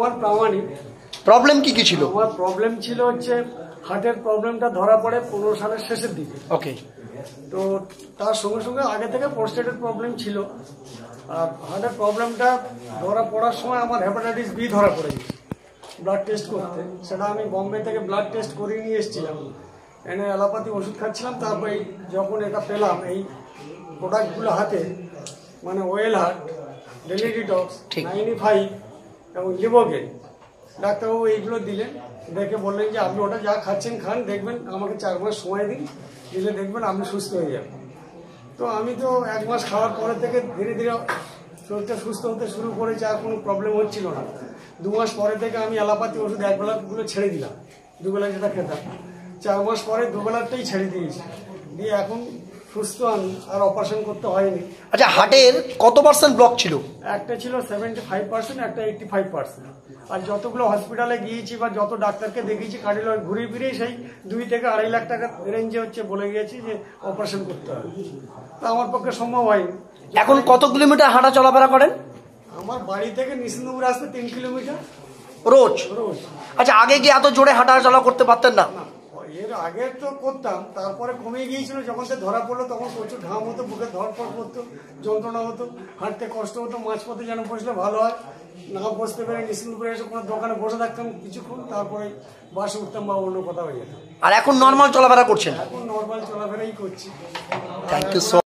প্রমাণ প্রামাণিক। প্রবলেম কি ছিল? আমার প্রবলেম ছিল হচ্ছে হার্টের প্রবলেমটা ধরা পড়ে 15 সালের শেষের দিকে। ওকে। তো তার সঙ্গে সঙ্গে আগে থেকে প্রোস্টেটের প্রবলেম ছিল, আর হার্টের প্রবলেমটা ধরা পড়ার সময় আমার হেপাটাইটিস বি ধরা পড়ে গেছে। ব্লাড টেস্ট করতে, সেটা আমি বম্বে থেকে ব্লাড টেস্ট করিয়ে নিয়ে এসেছিলাম, এনে অ্যালোপ্যাথি ওষুধ খাচ্ছিলাম। তারপরে যখন এটা পেলাম, এই প্রোডাক্টগুলো হাতে, মানে ওয়েল হার্ট, ডেলি ডিটক্স, 95 এবং লিভোগেন, ডাক্তারবাবু এইগুলো দিলেন। দেখে বললেন যে আপনি ওটা যা খাচ্ছেন খান, দেখবেন আমাকে 4 মাস সময় দিন, দিলে দেখবেন আপনি সুস্থ হয়ে যাবেন। তো আমি তো 1 মাস খাওয়ার পরে থেকে ধীরে ধীরে শরীরটা সুস্থ হতে শুরু করেছে, আর কোনো প্রবলেম হচ্ছিল না। 2 মাস পরে থেকে আমি অ্যালোপ্যাথি ওষুধ একবেলাগুলো ছেড়ে দিলাম, দুবেলা যেটা খেতাম। 4 মাস পরে দুবেলাটাই ছেড়ে দিয়েছি, দিয়ে এখন সুস্থ আমি, আর অপারেশন করতে হয়নি। আচ্ছা, হার্টের কত পার্সেন্ট ব্লক ছিল? একটা ছিল 75%, একটা 85%। আর যতগুলো হসপিটালে গিয়েছি বা যত ডাক্তারকে দেখিয়েছি কার্ডিওলজি, ঘুরে ফিরে সেই 2 থেকে 2.5 লাখ টাকা রেঞ্জে হচ্ছে বলে গিয়েছি যে অপারেশন করতে হবে। তা আমার পক্ষে সম্ভব হয়নি। এখন কত কিলোমিটার হাঁটা চলাফেরা করেন? আমার বাড়ি থেকে নিশ্চিন্তপুর আসতে 3 কিলোমিটার রোজ? রোজ। আচ্ছা, আগে কি এত জোরে হাঁটা চলা করতে পারতেন না? এর আগে তো করতাম, তারপরে কমে গিয়েছিল। যখন সে ধরা পড়লো তখন প্রচুর ঘাম হতো, বুকে ধরপড় করতো, যন্ত্রণা হতো, হাঁটতে কষ্ট হতো। মাঝপথে যেন বসলে ভালো হয়, না বসতে পেরে নিশ্চিন্তপুরে এসে কোনো দোকানে বসে থাকতাম কিছুক্ষণ, তারপরে বাসে উঠতাম বা অন্য কোথাও যেতাম। আর এখন নর্মাল চলাফেরা করছেন? এখন নর্মাল চলাফেরাই করছি। Thank you so